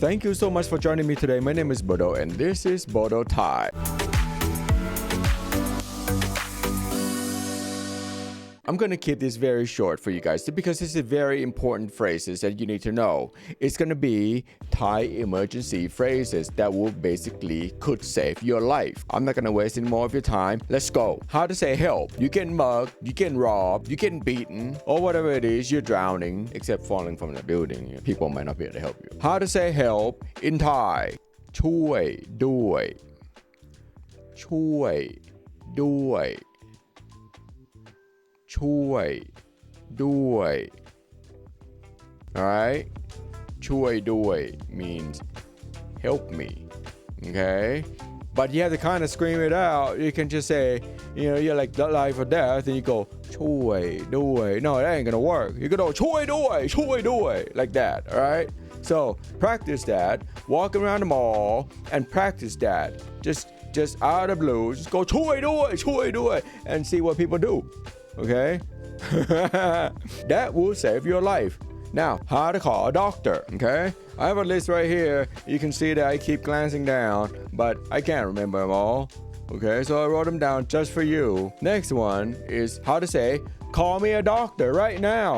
Thank you so much for joining me today. My name is Bodo and this is Bodo Thai. I'm going to keep this very short for you guys because this is very important phrases that you need to know. It's going to be Thai emergency phrases that will basically could save your life. I'm not going to waste any more of your time. Let's go. How to say help. You get mugged, you get robbed, you get beaten, or whatever it is, you're drowning, except falling from the building. People might not be able to help you. How to say help in Thai. ช่วยด้วย ช่วยด้วย ช่วยด้วย alright ช่วยด้วย means help me, okay, but you have to kind of scream it out. You can just say, you're like life or death and you go ช่วยด้วย no, that ain't gonna work. You go ช่วยด้วย ช่วยด้วย like that, alright. So practice that, walk around the mall and practice that, just out of the blue, just go ช่วยด้วย ช่วยด้วย and see what people do. Okay? That will save your life. Now, how to call a doctor. Okay? I have a list right here. You can see that I keep glancing down, but I can't remember them all. Okay? So I wrote them down just for you. Next one is how to say, call me a doctor right now.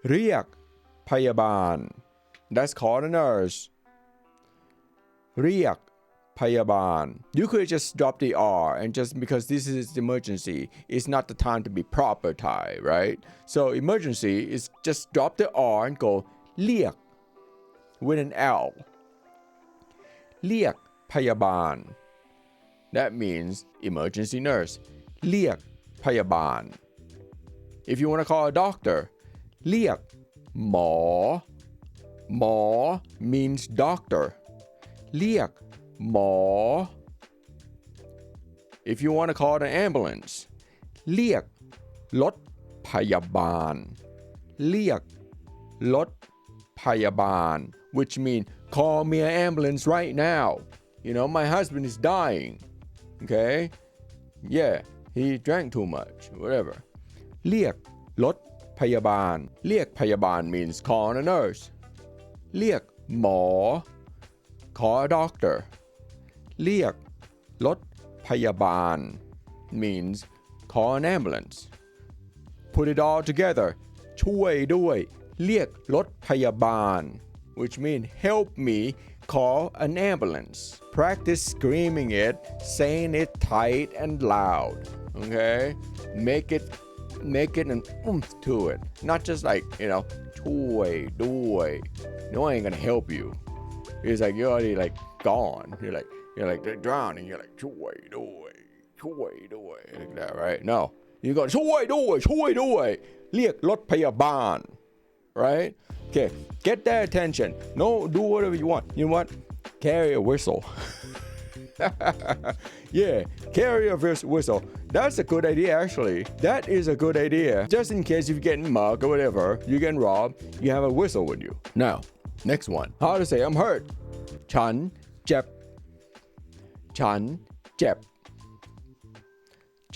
เรียกพยาบาล That's called a nurse. เรียกพยาบาล You could just drop the R and just because this is emergency, it's not the time to be proper Thai, right? So emergency is just drop the R and go เรียก with an L. เรียกพยาบาล That means emergency nurse. เรียกพยาบาล If you want to call a doctor, เรียกหมอ หมอ means doctor. เรียกหมอ If you want to call an ambulance, เรียกรถพยาบาล เรียกรถพยาบาล which mean call me an ambulance right now. My husband is dying. Okay? Yeah, he drank too much. Whatever. เรียกรถพยาบาล เรียกพยาบาล means call a nurse. เรียกหมอ call a doctor. เรียกรถพยาบาล means call an ambulance. Put it all together. ช่วยด้วย เรียกรถพยาบาล which means help me call an ambulance. Practice screaming it, saying it tight and loud. Okay? Make it an oomph to it. Not just like, ช่วยด้วย No one ain't gonna help you. It's like you're already like gone. You're like drowning. You're like ช่วยด้วย ช่วยด้วย like that, right? No, you go ช่วยด้วย ช่วยด้วย เรียกรถพยาบาล right? Okay, get their attention. No, do whatever you want. You know what? Carry a whistle. Yeah, carry a whistle. That's a good idea, actually. That is a good idea. Just in case you're getting mugged or whatever, you're getting robbed, you have a whistle with you. Now, next one. How to say I'm hurt. ฉันเจ็บ ฉันเจ็บ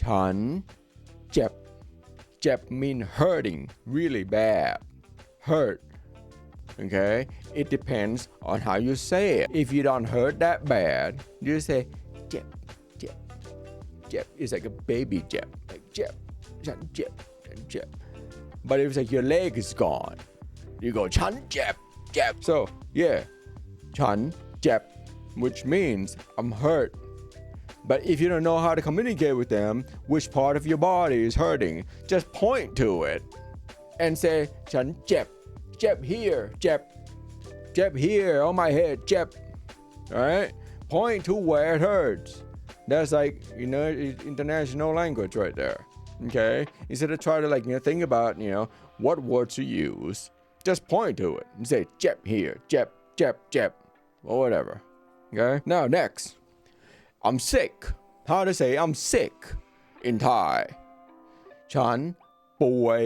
ฉันเจ็บ เจ็บ mean hurting really bad. Hurt. Okay? It depends on how you say it. If you don't hurt that bad, you say เจ็บ เจ็บ เจ็บ It's like a baby เจ็บ like เจ็บ ฉันเจ็บ ฉันเจ็บ But if it's like your leg is gone, you go ฉันเจ็บ เจ็บ So, yeah. ฉันเจ็บ which means I'm hurt. But if you don't know how to communicate with them, which part of your body is hurting, just point to it and say ฉันเจ็บ เจ็บ here เจ็บ เจ็บ here on my head เจ็บ alright? Point to where it hurts. That's like, international language right there. Okay? Instead of trying to think about, what words to use, just point to it and say เจ็บ here เจ็บ เจ็บ เจ็บ or whatever. Okay? Now next, I'm sick. How to say I'm sick in Thai? ฉันป่วย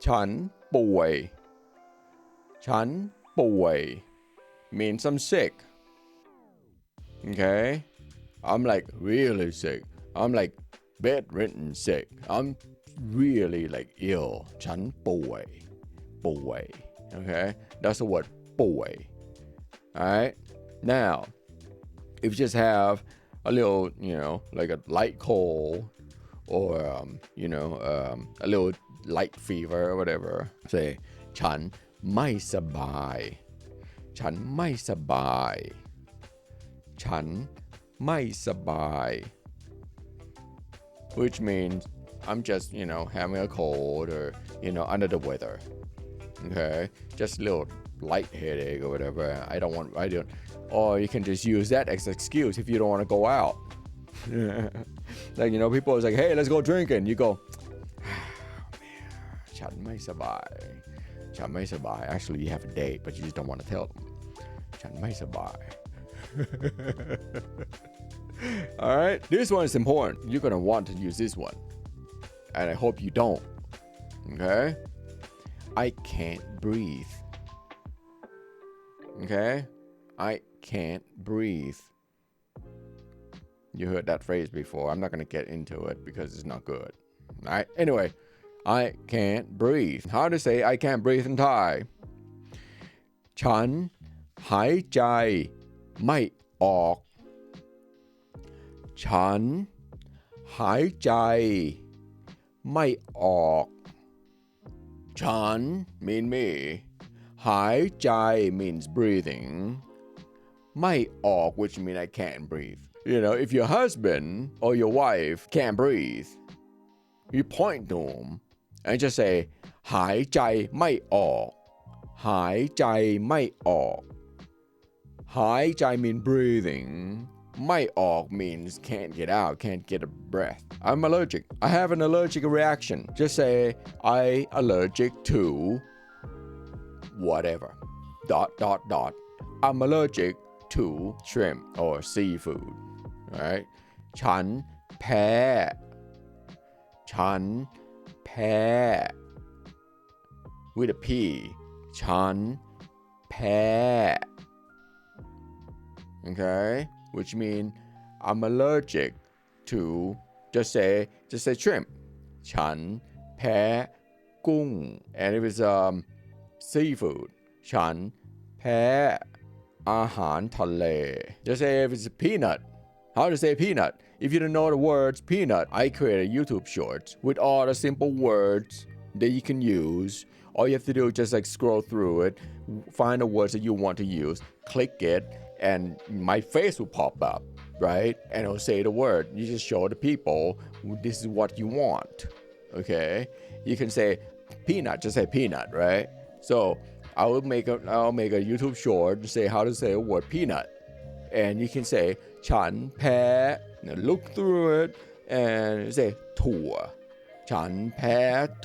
ฉันป่วย ฉันป่วย means I'm sick. Okay? I'm like really sick. I'm like bedridden sick. I'm really like ill. ฉันป่วย ป่วย Okay? That's the word ป่วย alright now if you just have a little like a light cold or a little light fever or whatever say ฉันไม่สบายฉันไม่สบายฉันไม่สบาย which means I'm just having a cold or under the weather okay just a little light headache or whatever or you can just use that as an excuse if you don't want to go out like people is like hey let's go drinking you goฉันไม่สบายฉันไม่สบาย actually you have a date but you just don't want to tell them ฉันไม่สบาย alright this one is important you're gonna want to use this one and I hope you don't okay I can't breathe okay I can't breathe you heard that phrase before I'm not gonna get into it because it's not good alright anyway I can't breathe how to say I can't breathe in Thai ฉันหายใจไม่ออกฉันหายใจไม่ออกฉัน mean me หายใจ means breathing ไม่ออก which means I can't breathe if your husband or your wife can't breathe you point to them and just say หายใจไม่ออกหายใจไม่ออกหายใจ means breathing ไม่ออก means can't get out can't get a breath I'm allergic I have an allergic reaction just say I allergic to whatever ... I'm allergic to shrimp or seafood alright ฉันแพ้ฉันแพ้ with a P ฉันแพ้ okay which means I'm allergic to just say shrimp ฉันแพ้กุ้ง and if it's seafood ฉันแพ้อาหารทะเล just say if it's a peanut how to say peanut if you don't know the words peanut I create a YouTube shorts with all the simple words that you can use all you have to do is just scroll through it find the words that you want to use click it and my face will pop up right and it'll say the word you just show the people this is what you want okay you can say peanut just say peanut right so I'll make a YouTube short to say how to say a word peanut and you can say ฉันแพ้ look through it and say ถั่วฉันแพ้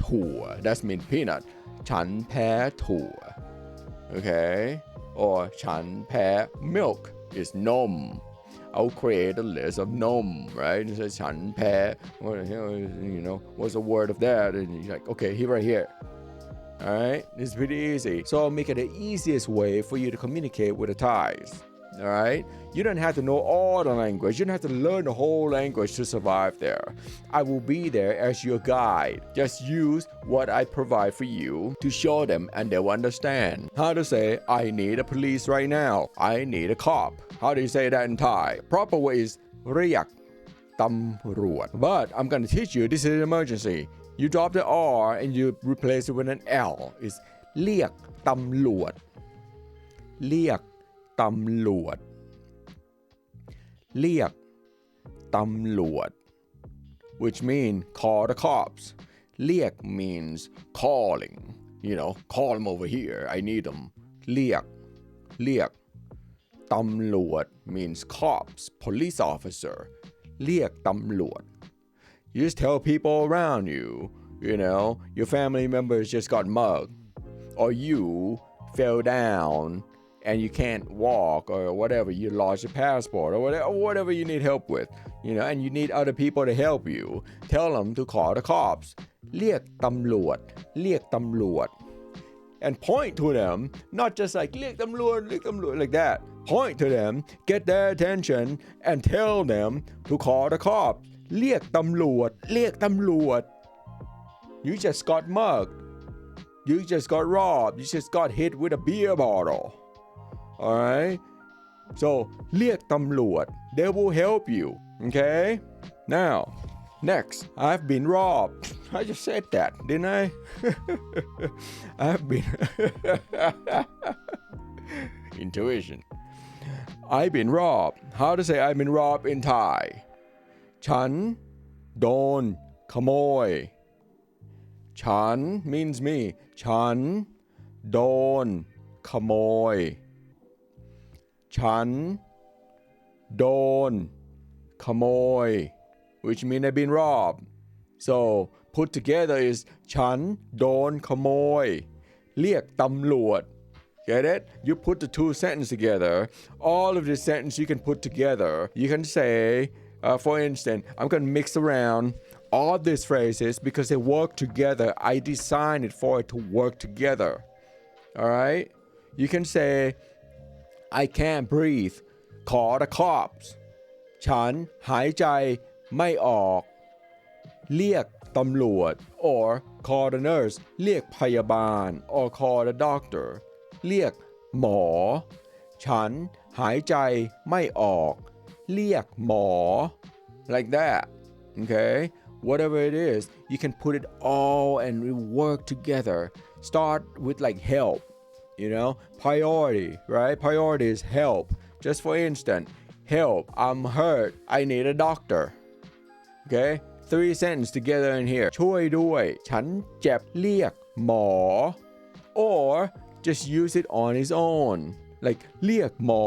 ถั่ว that means peanut ฉันแพ้ถั่ว okay or ฉันแพ้ milk is นม I'll create a list of นม right and say ฉันแพ้ what's the word of that and you're like okay right here alright it's pretty easy so I'll make it the easiest way for you to communicate with the Thais alright you don't have to know all the language you don't have to learn the whole language to survive there I will be there as your guide just use what I provide for you to show them and they'll understand how to say I need a police right now I need a cop how do you say that in Thai proper way is เรียกตำรวจ but I'm gonna teach you this is an emergency you drop the R and you replace it with an L it's เรียกตำรวจเรียกตำรวจเรียกตำรวจ which mean call the cops เรียก means calling call them over here I need them เรียกตำรวจ means cops police officer เรียกตำรวจyou just tell people around you your family members just got mugged or you fell down and you can't walk or whatever you lost your passport or whatever you need help with and you need other people to help you tell them to call the cops เรียกตำรวจเรียกตำรวจ and point to them not just like เรียกตำรวจlike that point to them get their attention and tell them to call the cops เรียกตำรวจเรียกตำรวจ you just got mugged you just got robbed you just got hit with a beer bottle alright so เรียกตำรวจ they will help you okay now next I've been robbed I just said that didn't I I've been intuition I've been robbed how to say I've been robbed in Thai ฉันโดนขโมยฉัน means me ฉันโดนขโมยฉันโดนขโมย which means I've been robbed so put together is ฉันโดนขโมยเรียกตำรวจ get it you put the two sentences together all of the sentence you can put together you can say for instance I'm going to mix around all these phrases because they work together I designed it for it to work together alright you can say I can't breathe call the cops ฉันหายใจไม่ออกเรียกตำรวจ or call the nurse เรียกพยาบาล or call the doctor เรียกหมอฉันหายใจไม่ออกเรียกหมอ like that okay whatever it is you can put it all and we work together start with like help you know priority right priority is help just for instance help I'm hurt I need a doctor okay 3 sentences together in here ช่วยด้วยฉันเจ็บเรียกหมอ or just use it on its own like เรียกหมอ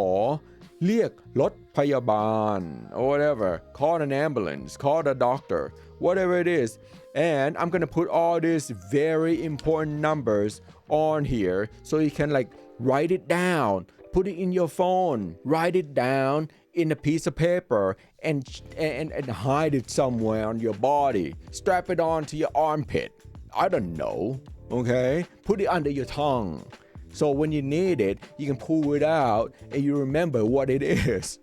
เรียกรถพยาบาล or whatever call an ambulance call the doctor whatever it is and I'm gonna put all these very important numbers on here so you can like write it down put it in your phone write it down in a piece of paper and hide it somewhere on your body strap it on to your armpit I don't know okay put it under your tongue so when you need it you can pull it out and you remember what it is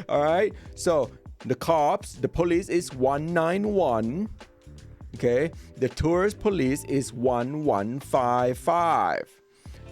all right so the cops the police is 191 okay the tourist police is 1155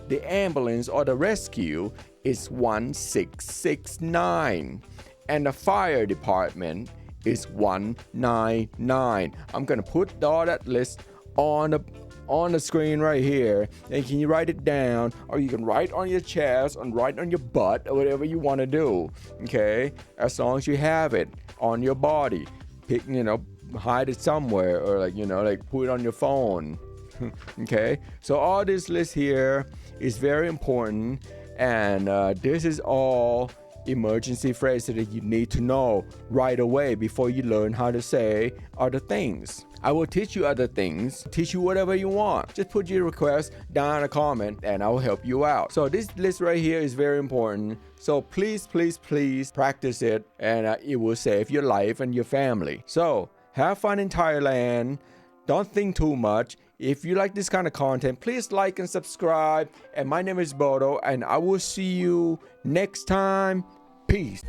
the ambulance or the rescue is 1669 and the fire department is 199 I'm gonna put all that list on the screen right here and can you write it down or you can write on your chest and write on your butt or whatever you want to do okay as long as you have it on your body pick hide it somewhere or like put it on your phone okay so all this list here is very important and this is all emergency phrases that you need to know right away before you learn how to say other things I will teach you other things teach you whatever you want just put your request down in a comment and I will help you out so this list right here is very important so please practice it and it will save your life and your family so have fun in Thailand don't think too much if you like this kind of content please like and subscribe and my name is Bodo and I will see you next time peace